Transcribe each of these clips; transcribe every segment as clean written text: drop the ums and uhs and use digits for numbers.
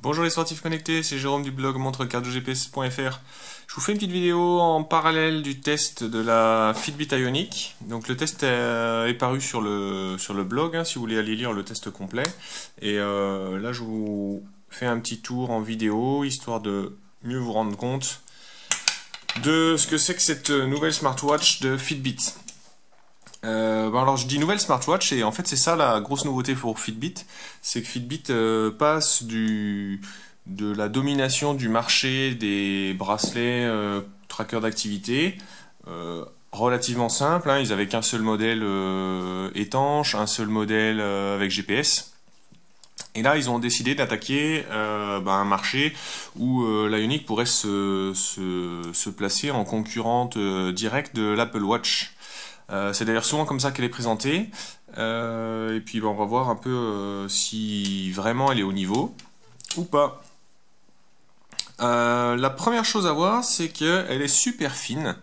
Bonjour les sportifs connectés, c'est Jérôme du blog montrecardioGPS.fr. Je vous fais une petite vidéo en parallèle du test de la Fitbit Ionic. Donc le test est paru sur le blog, hein, si vous voulez aller lire le test complet. Et là je vous fais un petit tour en vidéo, histoire de mieux vous rendre compte de ce que c'est que cette nouvelle smartwatch de Fitbit. Alors je dis nouvelle smartwatch et en fait c'est ça la grosse nouveauté pour Fitbit, c'est que Fitbit passe de la domination du marché des bracelets trackers d'activité, relativement simple, hein, ils avaient qu'un seul modèle étanche, un seul modèle avec GPS. Et là, ils ont décidé d'attaquer un marché où l'Ionic pourrait se placer en concurrente directe de l'Apple Watch. C'est d'ailleurs souvent comme ça qu'elle est présentée. Et puis on va voir un peu si vraiment elle est au niveau ou pas. La première chose à voir, c'est qu'elle est super fine.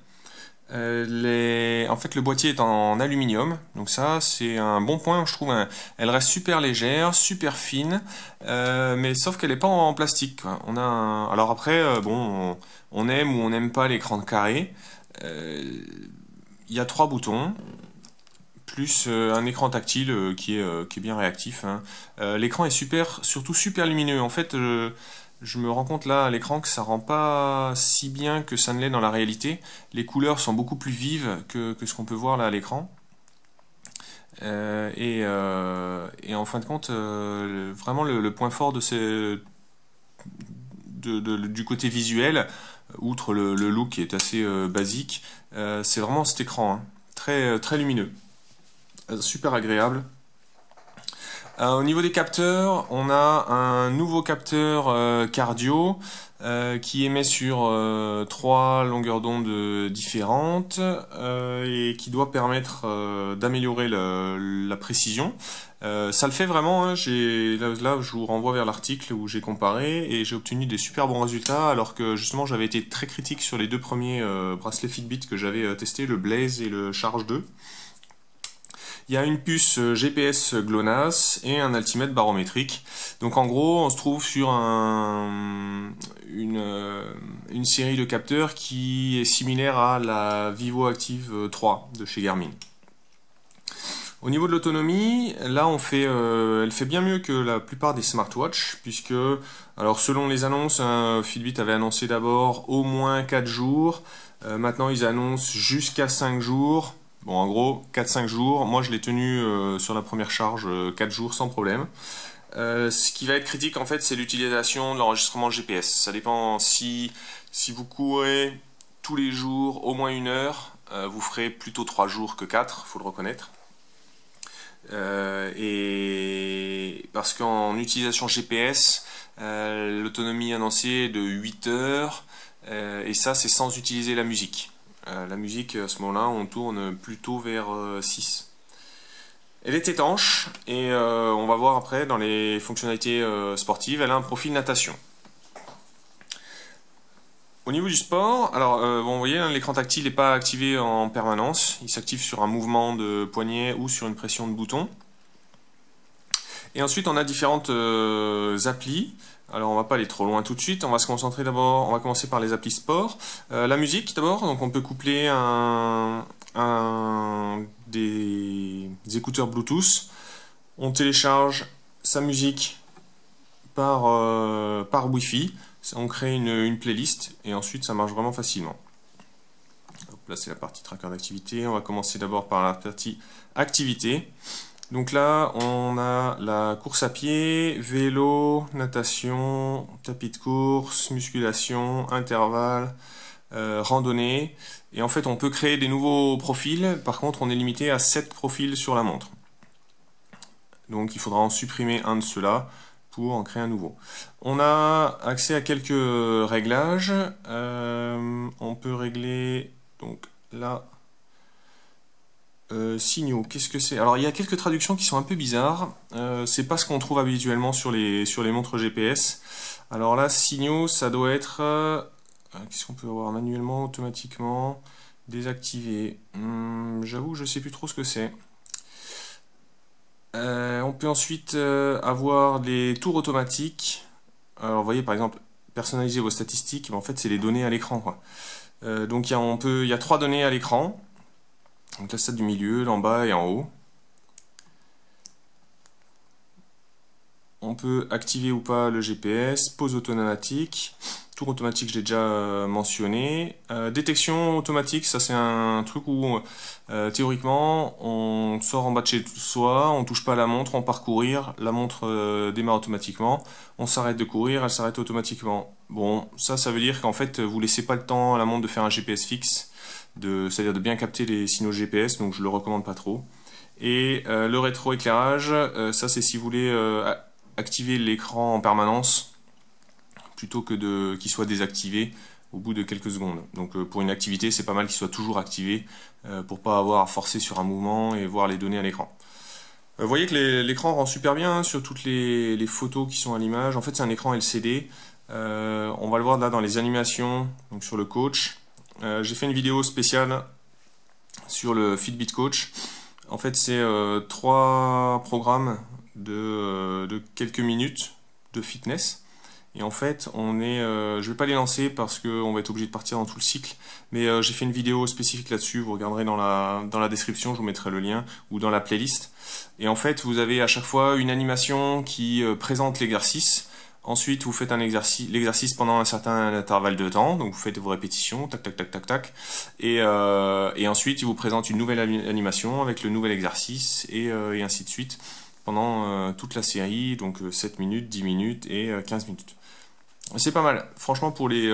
En fait, le boîtier est en aluminium, donc ça c'est un bon point, je trouve. Elle reste super légère, super fine, mais sauf qu'elle n'est pas en plastique, quoi. Alors après, on aime ou on n'aime pas l'écran carré. Il y a trois boutons, plus un écran tactile qui est bien réactif, hein. L'écran est surtout super lumineux. En fait, je me rends compte là à l'écran que ça rend pas si bien que ça ne l'est dans la réalité. Les couleurs sont beaucoup plus vives que ce qu'on peut voir là à l'écran. Et en fin de compte, vraiment le point fort du côté visuel, outre le look qui est assez basique, c'est vraiment cet écran, hein. Très lumineux, super agréable. Au niveau des capteurs, on a un nouveau capteur cardio qui émet sur trois longueurs d'onde différentes et qui doit permettre d'améliorer la précision. Ça le fait vraiment, hein. Là, je vous renvoie vers l'article où j'ai comparé et j'ai obtenu des super bons résultats alors que justement j'avais été très critique sur les deux premiers bracelets Fitbit que j'avais testés, le Blaze et le Charge 2. Il y a une puce GPS GLONASS et un altimètre barométrique. Donc en gros, on se trouve sur une série de capteurs qui est similaire à la Vivo Active 3 de chez Garmin. Au niveau de l'autonomie, là elle fait bien mieux que la plupart des smartwatches, puisque, alors selon les annonces, hein, Fitbit avait annoncé d'abord au moins 4 jours, maintenant ils annoncent jusqu'à 5 jours. Bon, en gros, 4-5 jours. Moi, je l'ai tenu sur la première charge 4 jours sans problème. Ce qui va être critique, en fait, c'est l'utilisation de l'enregistrement GPS. Ça dépend si vous courez tous les jours au moins une heure, vous ferez plutôt 3 jours que 4, faut le reconnaître. Et parce qu'en utilisation GPS, l'autonomie annoncée est de 8 heures, et ça, c'est sans utiliser la musique. La musique, à ce moment-là, on tourne plutôt vers 6. Elle est étanche et on va voir après dans les fonctionnalités sportives, elle a un profil natation. Au niveau du sport, alors vous voyez, hein, l'écran tactile n'est pas activé en permanence, il s'active sur un mouvement de poignet ou sur une pression de bouton. Et ensuite, on a différentes applis. Alors, on va pas aller trop loin tout de suite. On va se concentrer d'abord. On va commencer par les applis sport. La musique d'abord. Donc, on peut coupler des écouteurs Bluetooth. On télécharge sa musique par Wi-Fi. On crée une playlist et ensuite, ça marche vraiment facilement. Donc, là, c'est la partie tracker d'activité. On va commencer d'abord par la partie activité. Donc là, on a la course à pied, vélo, natation, tapis de course, musculation, intervalle, randonnée. Et en fait, on peut créer des nouveaux profils. Par contre, on est limité à 7 profils sur la montre. Donc il faudra en supprimer un de ceux-là pour en créer un nouveau. On a accès à quelques réglages. On peut régler, donc là, signaux, qu'est-ce que c'est? Alors il y a quelques traductions qui sont un peu bizarres. C'est pas ce qu'on trouve habituellement sur les montres GPS. Alors là, signaux, ça doit être... qu'est-ce qu'on peut avoir manuellement, automatiquement, désactivé. J'avoue, je sais plus trop ce que c'est. On peut ensuite avoir des tours automatiques. Alors vous voyez par exemple, personnaliser vos statistiques, en fait c'est les données à l'écran, quoi. Donc il y a 3 données à l'écran. Donc la stat du milieu, en bas et en haut. On peut activer ou pas le GPS, pause automatique, tour automatique je l'ai déjà mentionné. Détection automatique, ça c'est un truc où théoriquement on sort en bas de chez soi, on touche pas à la montre, on part courir, la montre démarre automatiquement, on s'arrête de courir, elle s'arrête automatiquement. Bon, ça veut dire qu'en fait vous laissez pas le temps à la montre de faire un GPS fixe, c'est-à-dire de bien capter les signaux GPS, donc je le recommande pas trop. Et le rétroéclairage, ça c'est si vous voulez activer l'écran en permanence plutôt que qu'il soit désactivé au bout de quelques secondes. Donc pour une activité, c'est pas mal qu'il soit toujours activé pour pas avoir à forcer sur un mouvement et voir les données à l'écran. Vous voyez que l'écran rend super bien hein, sur toutes les photos qui sont à l'image. En fait, c'est un écran LCD. On va le voir là dans les animations, donc sur le coach. J'ai fait une vidéo spéciale sur le Fitbit Coach. En fait, c'est 3 programmes de quelques minutes de fitness. Et en fait, je vais pas les lancer parce qu'on va être obligé de partir dans tout le cycle. Mais j'ai fait une vidéo spécifique là-dessus. Vous regarderez dans la description, je vous mettrai le lien, ou dans la playlist. Et en fait, vous avez à chaque fois une animation qui présente l'exercice. Ensuite, vous faites l'exercice pendant un certain intervalle de temps. Donc, vous faites vos répétitions, tac, tac, tac, tac, tac. Et ensuite, il vous présente une nouvelle animation avec le nouvel exercice et ainsi de suite pendant toute la série. Donc, 7 minutes, 10 minutes et 15 minutes. C'est pas mal, franchement, pour les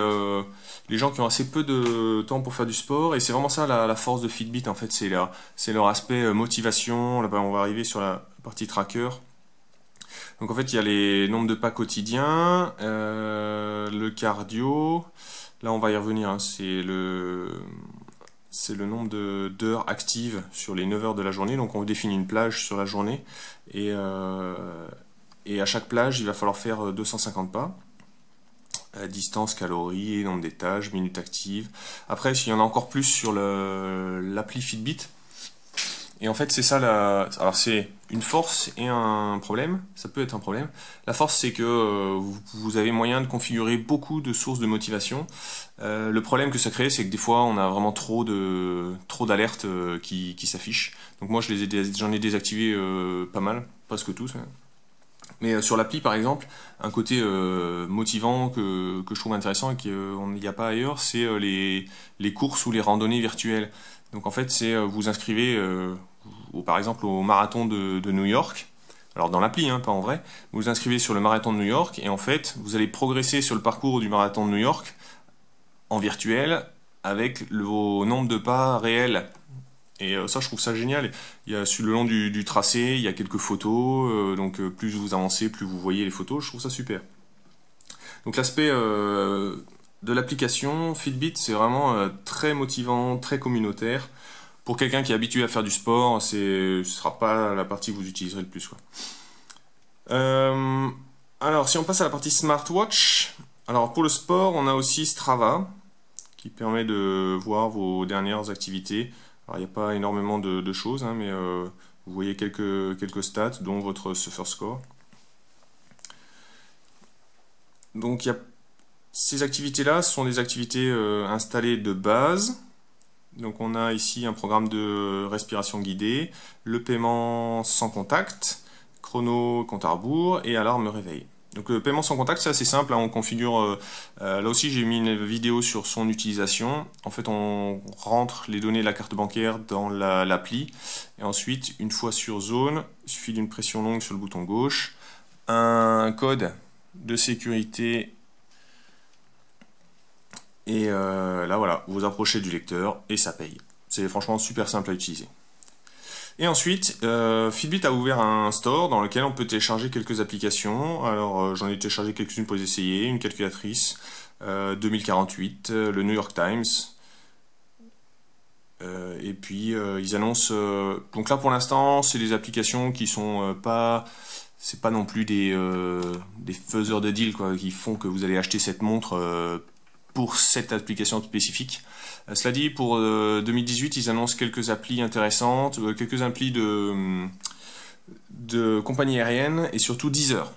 gens qui ont assez peu de temps pour faire du sport. Et c'est vraiment ça la force de Fitbit, en fait, c'est leur aspect motivation. Là-bas, on va arriver sur la partie tracker. Donc en fait, il y a les nombres de pas quotidiens, le cardio. Là, on va y revenir, hein, c'est le nombre d'heures actives sur les 9 heures de la journée. Donc on définit une plage sur la journée. Et à chaque plage, il va falloir faire 250 pas. Distance, calories, nombre d'étages, minutes actives. Après, il y en a encore plus sur l'appli Fitbit. Et en fait, c'est ça alors c'est une force et un problème. Ça peut être un problème. La force, c'est que vous avez moyen de configurer beaucoup de sources de motivation. Le problème que ça crée, c'est que des fois, on a vraiment trop d'alertes qui s'affichent. Donc moi, j'en ai désactivé pas mal, presque tous. Hein. Mais sur l'appli, par exemple, un côté motivant que je trouve intéressant et qu'il n'y a pas ailleurs, c'est les courses ou les randonnées virtuelles. Donc en fait, c'est vous inscrivez, par exemple, au marathon de New York. Alors dans l'appli, hein, pas en vrai. Vous vous inscrivez sur le marathon de New York et en fait, vous allez progresser sur le parcours du marathon de New York en virtuel avec vos nombres de pas réels. Et ça, je trouve ça génial. Il y a sur le long du tracé, il y a quelques photos. Donc plus vous avancez, plus vous voyez les photos. Je trouve ça super. Donc l'aspect de l'application Fitbit, c'est vraiment très motivant, très communautaire. Pour quelqu'un qui est habitué à faire du sport, ce ne sera pas la partie que vous utiliserez le plus, quoi. Alors, si on passe à la partie smartwatch, alors pour le sport, on a aussi Strava, qui permet de voir vos dernières activités. Alors, il n'y a pas énormément de choses, hein, mais vous voyez quelques stats, dont votre Surfer Score. Donc, ces activités-là sont des activités installées de base. Donc, on a ici un programme de respiration guidée, le paiement sans contact, chrono, compte à rebours et alarme réveil. Donc le paiement sans contact, c'est assez simple, hein, on configure, là aussi j'ai mis une vidéo sur son utilisation. En fait, on rentre les données de la carte bancaire dans l'appli et ensuite, une fois sur zone, il suffit d'une pression longue sur le bouton gauche, un code de sécurité et là voilà, vous approchez du lecteur et ça paye. C'est franchement super simple à utiliser. Et ensuite, Fitbit a ouvert un store dans lequel on peut télécharger quelques applications. Alors, j'en ai téléchargé quelques-unes pour les essayer. Une calculatrice, 2048, le New York Times. Et puis, ils annoncent... donc là, pour l'instant, c'est des applications qui sont pas... C'est pas non plus des faiseurs de deal, quoi, qui font que vous allez acheter cette montre pour cette application spécifique. Cela dit, pour 2018, ils annoncent quelques applis intéressantes, quelques applis de compagnies aériennes et surtout Deezer.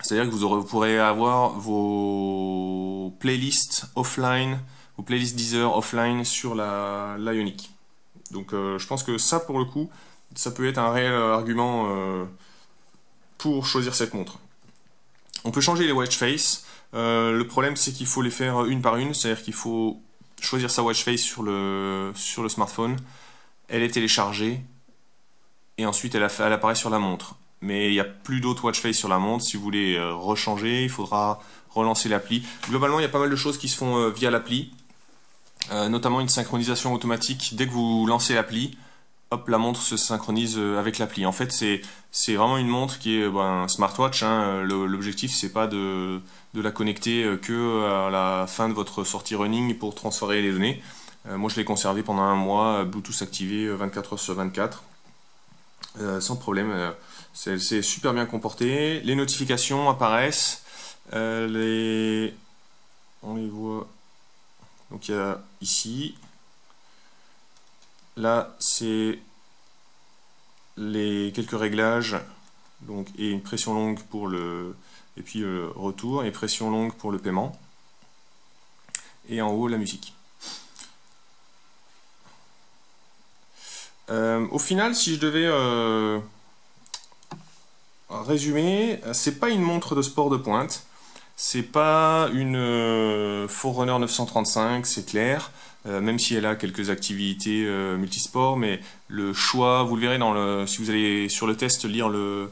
C'est-à-dire que vous pourrez avoir vos playlists offline, vos playlists Deezer offline sur la Ioniq. Donc je pense que ça, pour le coup, ça peut être un réel argument pour choisir cette montre. On peut changer les watch face. Le problème, c'est qu'il faut les faire une par une, c'est-à-dire qu'il faut choisir sa watch face sur le smartphone, elle est téléchargée, et ensuite elle apparaît sur la montre. Mais il n'y a plus d'autres watch face sur la montre. Si vous voulez rechanger, il faudra relancer l'appli. Globalement, il y a pas mal de choses qui se font via l'appli, notamment une synchronisation automatique. Dès que vous lancez l'appli, hop, la montre se synchronise avec l'appli. En fait, c'est vraiment une montre qui est un smartwatch. Hein. L'objectif, c'est pas de la connecter que à la fin de votre sortie running pour transférer les données. Moi, je l'ai conservé pendant un mois, Bluetooth activé 24 h sur 24, sans problème. C'est super bien comporté. Les notifications apparaissent. On les voit. Donc il y a ici. Là, c'est les quelques réglages. Donc, et une pression longue pour le. Et puis retour. Et pression longue pour le paiement. Et en haut, la musique. Au final, si je devais résumer, c'est pas une montre de sport de pointe, c'est pas une Forerunner 935, c'est clair, même si elle a quelques activités multisports, mais le choix, vous le verrez si vous allez sur le test lire le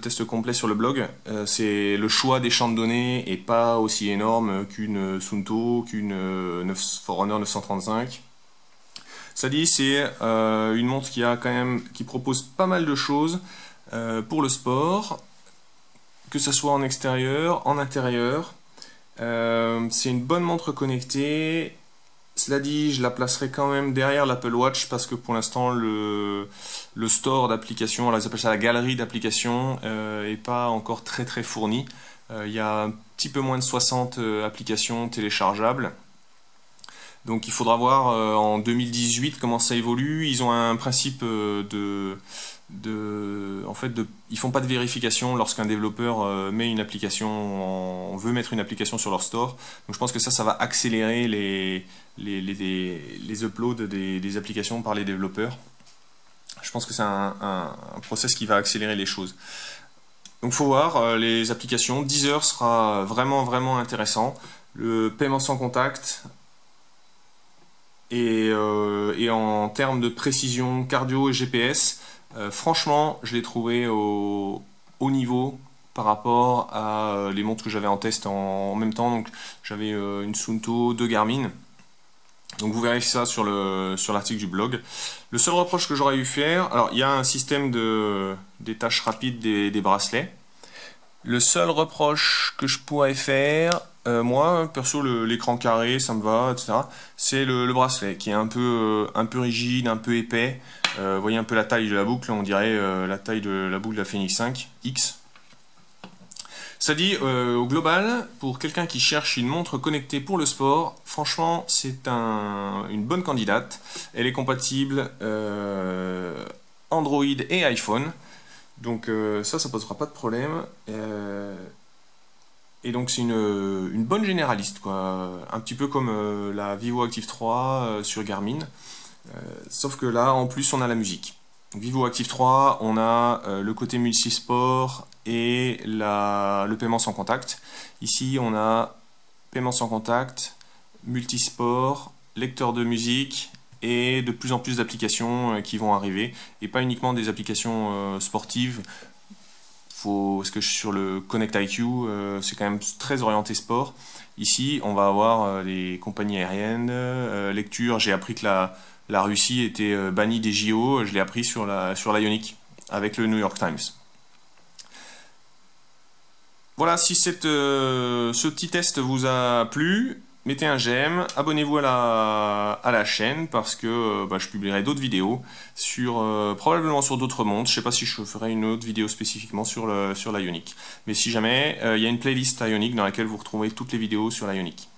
test complet sur le blog, c'est le choix des champs de données est pas aussi énorme qu'une Suunto, qu'une Forerunner 935. Ça dit, c'est une montre qui propose pas mal de choses pour le sport, que ce soit en extérieur, en intérieur. C'est une bonne montre connectée. Cela dit, je la placerai quand même derrière l'Apple Watch parce que pour l'instant le store d'applications, ils appellent ça la galerie d'applications, n'est pas encore très très fourni. Il y a un petit peu moins de 60 applications téléchargeables. Donc il faudra voir en 2018 comment ça évolue. Ils ont un principe ils font pas de vérification lorsqu'un développeur met une application, veut mettre une application sur leur store. Donc je pense que ça va accélérer les uploads des applications par les développeurs. Je pense que c'est un process qui va accélérer les choses. Donc faut voir les applications. Deezer sera vraiment vraiment intéressant. Le paiement sans contact. Et en termes de précision cardio et GPS, franchement, je l'ai trouvé au niveau par rapport à les montres que j'avais en test en même temps. Donc j'avais une Suunto, 2 Garmin. Donc vous verrez ça sur l'article du blog. Le seul reproche que j'aurais eu faire, alors il y a un système des tâches rapides des bracelets. Le seul reproche que je pourrais faire, moi, perso, l'écran carré, ça me va, etc. C'est le bracelet qui est un peu rigide, un peu épais. Vous voyez un peu la taille de la boucle, on dirait la taille de la boucle de la Fenix 5 X. Ça dit, au global, pour quelqu'un qui cherche une montre connectée pour le sport, franchement, c'est une bonne candidate. Elle est compatible Android et iPhone. Donc ça posera pas de problème. Et donc c'est une bonne généraliste, quoi. Un petit peu comme la Vivo Active 3 sur Garmin. Sauf que là, en plus, on a la musique. Vivo Active 3, on a le côté multisport et le paiement sans contact. Ici, on a paiement sans contact, multisport, lecteur de musique et de plus en plus d'applications qui vont arriver. Et pas uniquement des applications sportives. Parce que sur le Connect IQ, c'est quand même très orienté sport. Ici, on va avoir les compagnies aériennes, lecture. J'ai appris que la Russie était bannie des JO. Je l'ai appris sur la Ioniq avec le New York Times. Voilà, si ce petit test vous a plu, mettez un j'aime, abonnez-vous à la chaîne parce que je publierai d'autres vidéos probablement sur d'autres montres. Je ne sais pas si je ferai une autre vidéo spécifiquement sur la Ioniq. Mais si jamais, il y a une playlist Ioniq dans laquelle vous retrouverez toutes les vidéos sur la Ioniq.